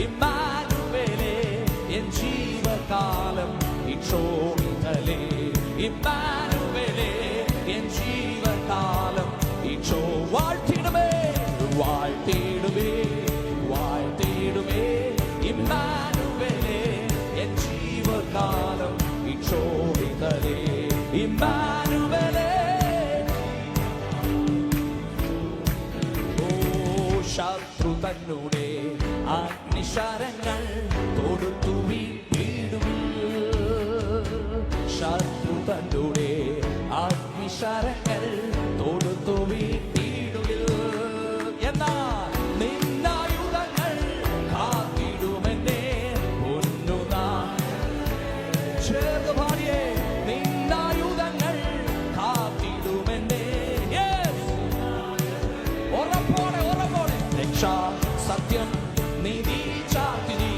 ഇമ്മാനുവേലേ എൻ ജീവകാലം ഈശോണിതലേ ഇമ്മാനുവേലേ എൻ ജീവകാലം ഈശോ. വാഴ്ത്തിടുമേ വാഴ്ത്തിടുമേ വാഴ്ത്തിടുമേ ഇമ്മാനുവേലേ എൻ ജീവകാലം ഈശോണിതലേ ഇമ്മാനുവേലേ. ഓ ശത്രു തന്നുടെ അഗ്നിശരങ്ങൾ തൊടുത്തു വീട്ടിടും. ശത്രു തന്നുടെ അഗ്നിശരങ്ങൾ തൊടുത്തു വീ സത്യം നീതി ചാർത്തി നീ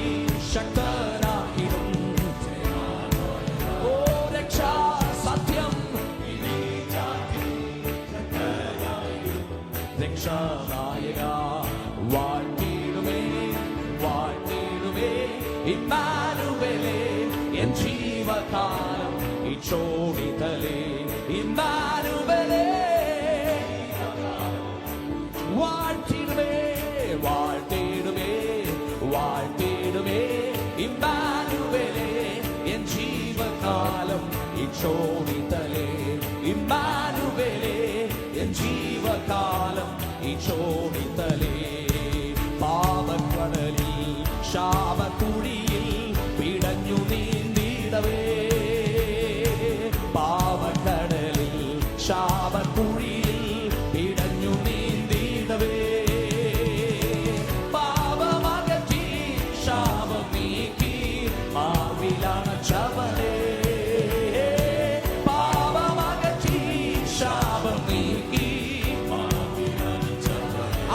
ശക്തനാക്കിടും. ഓ രക്ഷ സത്യം രക്ഷാനായക വാഴ്ത്തിടുമേ വാഴ്ത്തിടുമേ ഇമ്മാനുവേലേ എൻ ജീവകാലം ഈ ചോടിതലേ ഇമ്മാനുവേലേ വാഴ്ത്തിടുമേ വാഴ്ത്തിടുമേ വാഴ്ത്തിടുമേ ഇമ്മാനുവേലേ എൻ ജീവകാലം ഈ ചോടിതലേ ഇമ്മാനുവേലേ എൻ ജീവകാലം ഈ ചോടിതലേ. പാപക്കടലിൽ ശാപക്കുഴിയിൽ പിടഞ്ഞു നീന്തിടവേ പാപക്കടലിൽ ശാപക്കുഴിയിൽ പിടഞ്ഞു നീന്തിടവേ പാപമകറ്റി ശാപം നീക്കി മാർവിലണച്ചവനേ പാപമകറ്റി ശാപം നീക്കി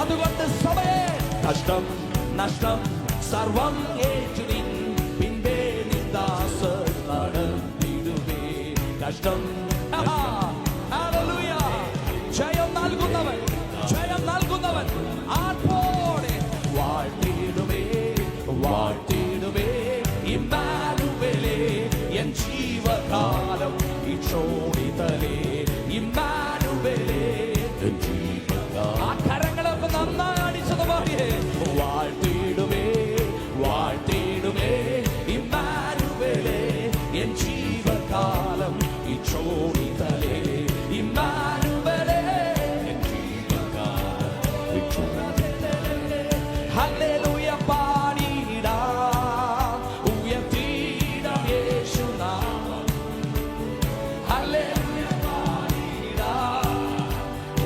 അതുകൊണ്ട് സഭയെ കഷ്ടം നഷ്ടം സർവം ഏറ്റുനിൻ പിൻപേ നിന്ദാസർ നടന്നിടുവേ. കഷ്ടം ഹല്ലേലൂയ ജയം നൽകുന്നവൻ ജയം നൽകുന്നവൻ ആർപ്പോടെ വാഴ്ത്തിടുമേ വാഴ്ത്തിടുമേ ഇമ്മാനുവേലേ എൻ ജീവകാലം ഈ ചോടിതലേ ഇമ്മാനുവേലേ എൻ ജീവകാലം. ആ കരങ്ങളൊക്കെ നന്നായി അടിച്ചത് മാറിയേ. വാഴ്ത്തിടുമേ വാഴ്ത്തിടുമേ ഇമ്മാനുവേലേ എൻ ജീവകാലം ഈ ചോടിതലേ ഇമ്മാനുവേലേ എൻ ജീവകാലം ഈ ചോടിതലേ. ഹല്ലേലൂയ പാടിടാം ഉയർത്തിടാം യേശുനാമം. ഹല്ലേലൂയ പാടിടാം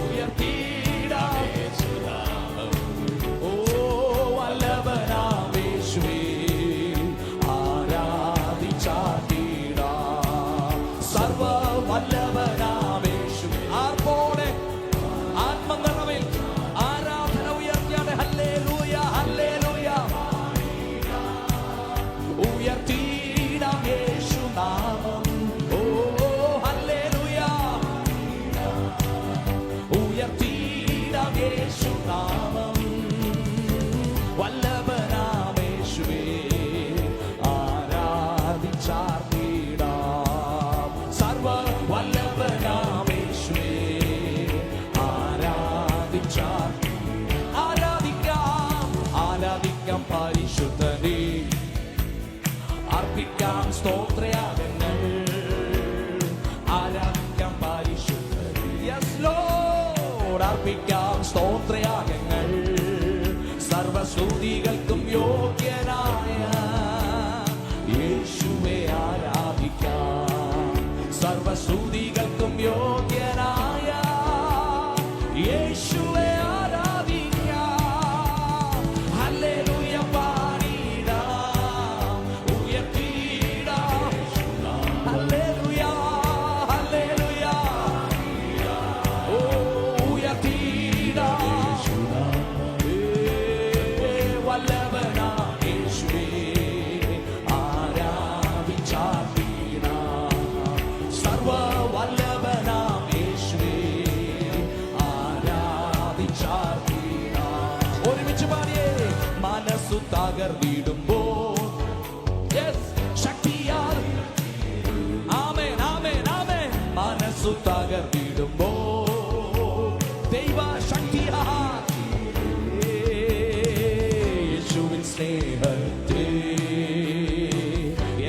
ഉയർത്തിടാം യേശുനാമം. ഓ വല്ലഭനാം യേശുവേ ആരാധിച്ചാടിടാം. സർവ വല്ലഭനാം യേശുവേ ആർപ്പോടെ ആത്മനിറവിൽ ആരാധന ഉയർത്തിയാണ്. ഹല്ലേലൂയ ഹല്ലേലൂയ ഉയർത്തിടാം യേശുനാമം. ഓ ഹല്ലേലൂയ ഉയർത്തിടാം യേശുനാമം. വല്ലഭനാം യേശുവേ ആരാധിച്ചാർത്തിടാം. സർവ വല്ലഭനാം യേശുവേ ആരാധിക്കാം ആരാധിക്കാം പരിശുദ്ധനേ. അർപ്പിക്കാം സ്തോത്രയാഗങ്ങൾ ആരാധിക്കാം പരിശുദ്ധനേ. യെസ് ലോർഡ് അർപ്പിക്കാം സ്തോത്രയാഗങ്ങൾ സർവസ്തുതികൾക്കും യോഗ്യനായ യേശുവേ ആരാധിക്കാം. സർവസ്തുതികൾക്കും യോഗ്യനായ യേശുവേ ആരാധിക്കാം. ഹല്ലേലൂയ പാടിടാം ഉയർത്തിടാം. ഹല്ലേലൂയ ഹല്ലേലൂയ ഓ ഉയർത്തിടാം. വല്ലഭനാം യേശുവേ ആരാധിച്ചാർത്തിടാം. സർവ വല്ലഭനാം യേശുവേ ആരാധിച്ചാർത്തിടാം. ഒരുമിച്ച് പാടിയേ. മനസ്സു തകർന്നിടുമ്പോൾ ശക്തിയാൽ ആമേൻ ആമേൻ ആമേൻ. മനസ്സു തകർന്നിടുമ്പോൾ ദൈവശക്തിയാൽ യേശുവിൻ സ്നേഹത്തെ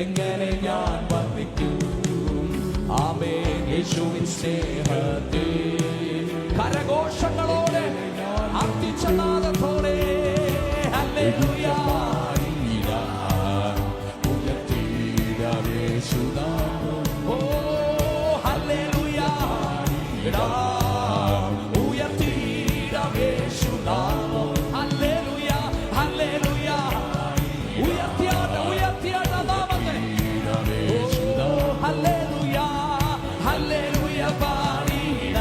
എങ്ങനെ ഞാൻ വർണ്ണിക്കും. ആമേൻ യേശുവിൻ സ്നേഹത്തെ കരഘോഷങ്ങളോടെ അർപ്പിച്ചനാദത്തോടെ ഹല്ലേലൂയ ഉയർത്തിടാം യേശുനാമം. ഓ ഹല്ലേലൂയ ഉയർത്തിടാം യേശുനാമം. ഹല്ലേലൂയ ഹല്ലേലൂയ ഉയർത്തിയാട്ട നാമത്തെ. ഓ ഹല്ലേലൂയ ഹല്ലേലൂയ പാടിടാം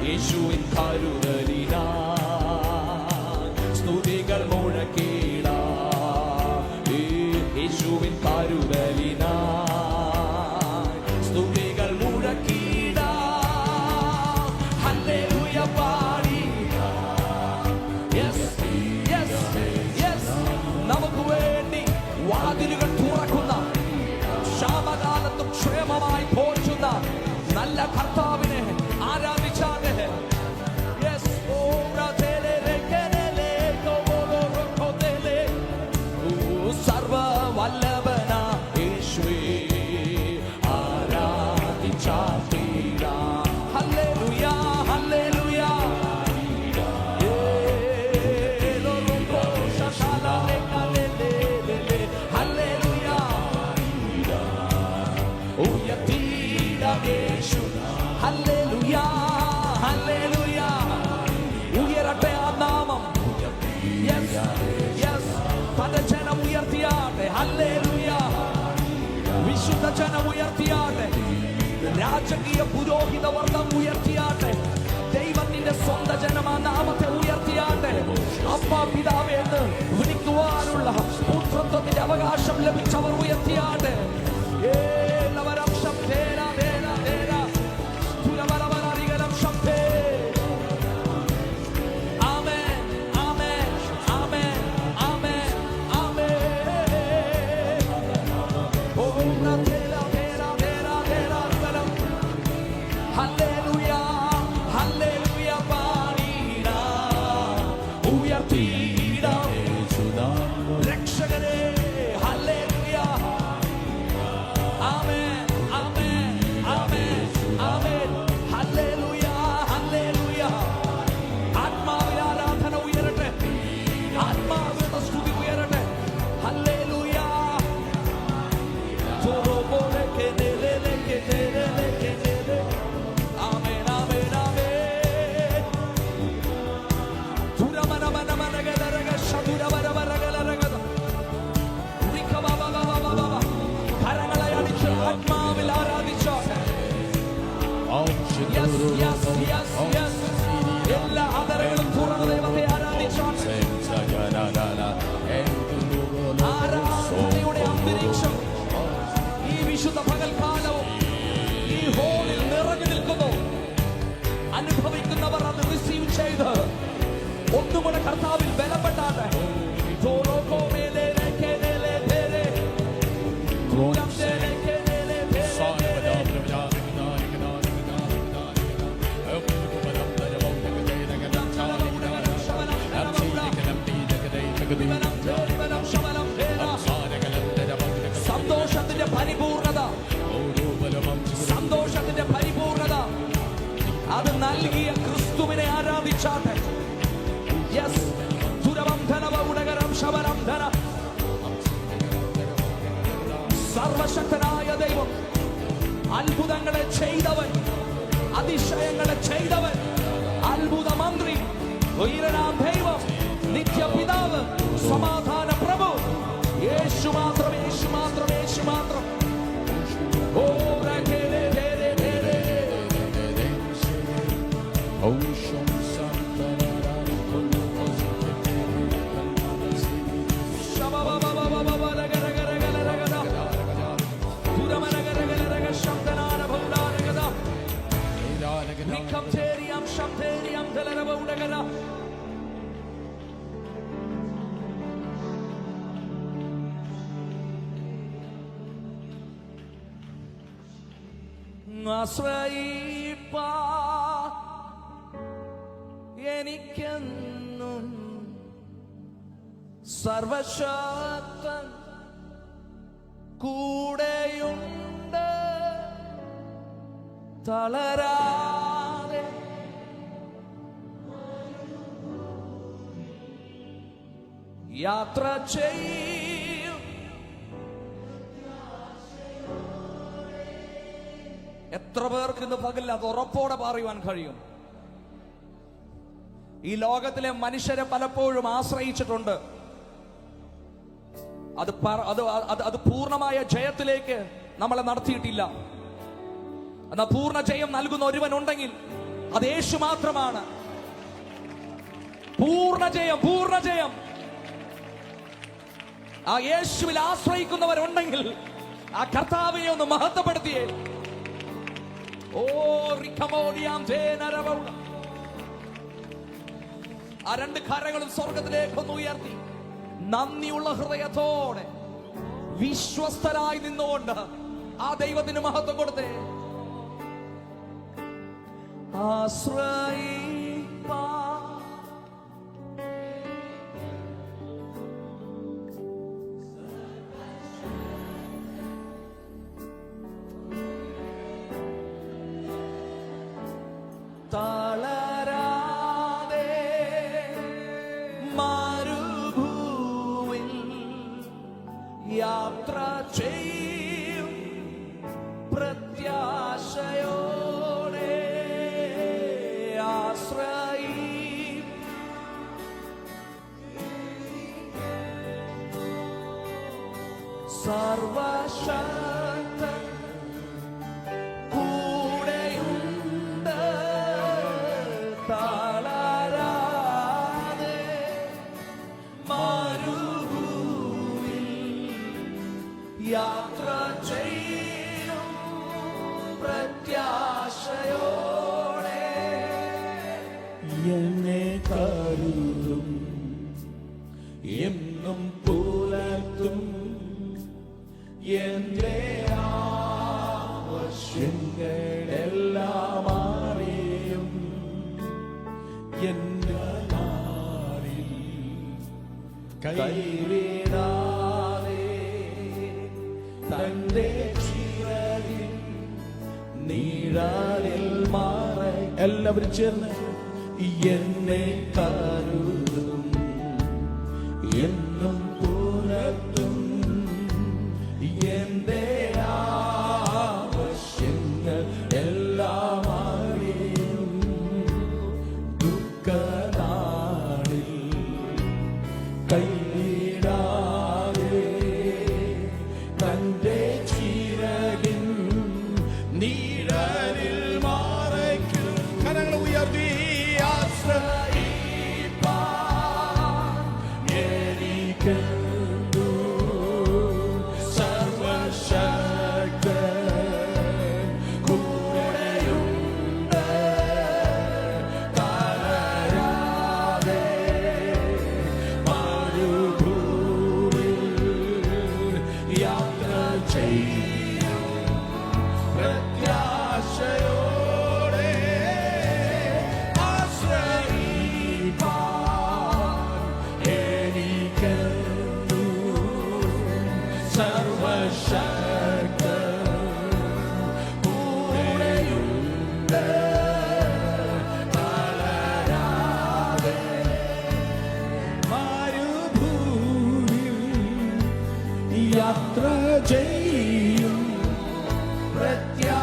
യേശുവിൻ കരുതലിനാൽ സ്തുതികൾ മുഴക്കിടാം. യേശുവിൻ കരുതലിനാൽ സ്തുതികൾ മുഴക്കിടാം. ഹല്ലേലൂയ പാടിടാം. Yes yes yes. നമുക്ക് വേണ്ടി വാതിലുകൾ തുറക്കുന്ന, ക്ഷാമകാലത്തും ക്ഷേമമായി പോറ്റുന്ന നല്ല കർത്താവിനെ ആരാധിച്ചാണ്. യെസ് സർവവല്ലഭന യേശുവേ ആരാധിച്ചാർത്തിടാം. ഹല്ലേലൂയ ഹല്ലേലൂയ. ഹല്ലേലൂയ ഉയർത്തിടാം യേശു. ഹല്ലേലൂയ ഹല്ലേലൂയ. ഉയരട്ടെ ആ നാമം. Yes yes. പദജനം ഉയർത്തിയാട്ടെ. ഹല്ലേലൂയ. വിശുദ്ധ ജനം ഉയർത്തിയാട്ടെ. രാജകീയ പുരോഹിത വർഗം ഉയർത്തിയാട്ടെ. ദൈവത്തിന്റെ സ്വന്തം ജനം ആ നാമത്തെ ഉയർത്തിയാട്ടെ. അപ്പാ പിതാവേ എന്ന് വിളിക്കുവാനുള്ള പുത്രത്വത്തിന്റെ അവകാശം ലഭിച്ചവർ ഉയർത്തിയാട്ടെ. എല്ലാവരും ശബ്ദേന ദേന ദേന തുലവരവരരികരം ശബ്ദേ. ആമേൻ ആമേൻ ആമേൻ ആമേൻ ആമേൻ. ഓം ദേന ദേന ദേന ദേന ദേനം. ഹല്ലേലൂയ ഹല്ലേലൂയ പാടിടാം. ഉയർത്തിടാം രക്ഷകനെ. ഹല്ലേലൂയ. ആമേൻ ആമേൻ ആമേൻ ആമേൻ. ഹല്ലേലൂയ ഹല്ലേലൂയ. ആത്മാവിൽ ആരാധന ഉയരട്ടെ. ആത്മാവിന്റെ സ്തുതി ഉയരട്ടെ. ഹല്ലേലൂയ. ആമേൻ ആമേൻ ആമേൻ. തുരമനമനമനഗലരഗ ശതുരവരവരഗലരഗത. ഉരിക്കവവവവവവ. കരങ്ങളെ അടിച്ച് ആത്മാവിൽ ആരാധിച്ചാട്ടെ. Yes, yes, yes, yes. എല്ലാ ആദരങ്ങളും തുറന്ന ദൈവത്തെ ആരാധിച്ചാട്ടെ. ആരാധനയുടെ അന്തരീക്ഷം ഈ വിശുദ്ധ പകൽക്കാലവും ഈ ഹോളിൽ നിറഞ്ഞു നിൽക്കുന്നു. അനുഭവിക്കുന്നവർ അത് റിസീവ് ചെയ്ത് ഒന്നുകൂടെ കർത്താവിൽ ബലപ്പെട്ടാട്ടെ. സന്തോഷത്തിന്റെ പരിപൂർണത, സന്തോഷത്തിന്റെ പരിപൂർണത അത് നൽകിയ ക്രിസ്തുവിനെ ആരാധിച്ചാട്ടെ. യെസ്. തുരവം ധനവ ഉടകരം ശവനം ധന. സർവശക്തനായ ദൈവം, അത്ഭുതങ്ങളെ ചെയ്തവൻ, അതിശയങ്ങളെ ചെയ്തവൻ, അത്ഭുത മന്ത്രി, ഉയരനാം ദൈവം, നിത്യപിതാവ്, സമാധാന പ്രഭു, യേശു മാത്രം യേശു മാത്രം യേശു മാത്രം. ഓ ആശ്രയിപ്പാ എനിക്കെന്നും സർവശക്തൻ കൂടെയുണ്ട്. തളരാതെ യാത്ര ചെയ്യും. എത്ര പേർക്ക് ഇന്ന് പകലിൽ അത് ഉറപ്പോടെ പറയുവാൻ കഴിയും? ഈ ലോകത്തിലെ മനുഷ്യരെ പലപ്പോഴും ആശ്രയിച്ചിട്ടുണ്ട്. അത് പൂർണ്ണമായ ജയത്തിലേക്ക് നമ്മളെ നടത്തിയിട്ടില്ല. എന്നാൽ പൂർണ്ണ ജയം നൽകുന്ന ഒരുവൻ ഉണ്ടെങ്കിൽ അത് യേശു മാത്രമാണ്. പൂർണ്ണജയം, പൂർണ്ണജയം. ആ യേശുവിൽ ആശ്രയിക്കുന്നവരുണ്ടെങ്കിൽ ആ കർത്താവിനെ ഒന്ന് മഹത്വപ്പെടുത്തിയേ. ഓ റിക്കമോഡിയാം ജേനരവൗ. ആ രണ്ട് കരങ്ങളും സ്വർഗത്തിലേക്കൊന്ന് ഉയർത്തി നന്ദിയുള്ള ഹൃദയത്തോടെ വിശ്വസ്തരായി നിന്നുകൊണ്ട് ആ ദൈവത്തിന് മഹത്വം കൊടുത്തേ. ആശ്രയിപ്പാ തളരാതെ മരുഭൂവിൽ യാത്ര ചെയ്യും പ്രത്യാശയോടെ ആശ്രയിം. സർവശക്തൻ കൂടെയുണ്ട്. തളരാതെ മരുഭൂവിൽ യാത്ര ചെയ്യും പ്രത്യാശയോടെ എന്നെ കരുതും എന്നും പുലർത്തും എന്റെ ആവശ്യങ്ങളെല്ലാം അറിയും. എന്റെ നാളിൽ കൈവിടാതെ തന്റെ ചിറകിൽ നീഴലിൽ മാറി. എല്ലാവരും ചേർന്ന് എന്നെ കരുതും എന്നും പുലർത്തും എന്റെ ആവശ്യങ്ങൾ എല്ലാം അറിയും. ദുഃഖനാളിൽ കൈവിടാതെ തന്റെ ചിറകിൻ നീഴലിൽ മറയ്ക്കും. കരങ്ങൾ ഉയർത്തി ആശ്രയിപ്പാൻ എനിക്കുണ്ടു സർവശക്തൻ കൂടെയുണ്ട്. തളരാതെ മരുഭൂവിൽ യാത്ര ചെയ്യും പ്രത്യാശയോടെ ആശ്രയിപ്പാൻ എനിക്കുണ്ടു സർവശക്തൻ കൂടെയുണ്ട്. തളരാതെ മരുഭൂമിയിൽ യാത്ര ചെയ്യും പ്രത്യാശയോടെ.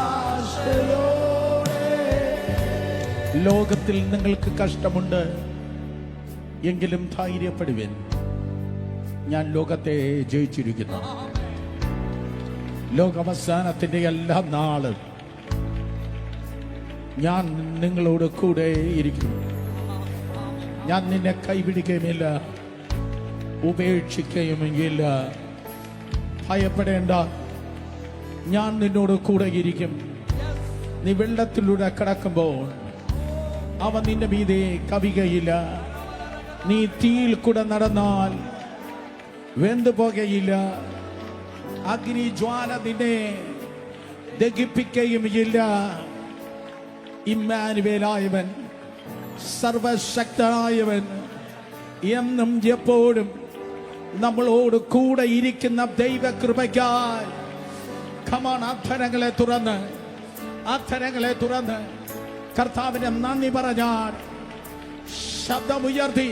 ലോകത്തിൽ നിങ്ങൾക്ക് കഷ്ടമുണ്ട് എങ്കിലും ധൈര്യപ്പെടുവിൻ, ഞാൻ ലോകത്തെ ജയിച്ചിരിക്കുന്നു. ലോകാവസാനത്തിന്റെ എല്ലാ നാളും ഞാൻ നിങ്ങളോട് കൂടെ ഇരിക്കും. ഞാൻ നിന്നെ കൈപിടിക്കുകയുമില്ല, ഉപേക്ഷിക്കുകയുമില്ല. ഭയപ്പെടേണ്ട, ഞാൻ നിന്നോട് കൂടെ ഇരിക്കും. നീ വെള്ളത്തിലൂടെ കടക്കുമ്പോൾ അവ നിന്റെ മീതെ കവികയില്ല. നീ തീയിൽ കൂടെ നടന്നാൽ വെന്തു പോകുകയില്ല. അഗ്നി ജ്വാല നിന്നെ ദഹിപ്പിക്കുകയുമില്ല. ഇമ്മാനുവേലായവൻ, സർവശക്തനായവൻ, എന്നും എപ്പോഴും നമ്മളോട് കൂടെ ഇരിക്കുന്ന ദൈവകൃപയ്ക്കായി അധരങ്ങളെ തുറന്ന് കർത്താവിനെ നന്ദി പറഞ്ഞാൽ ശബ്ദമുയർത്തി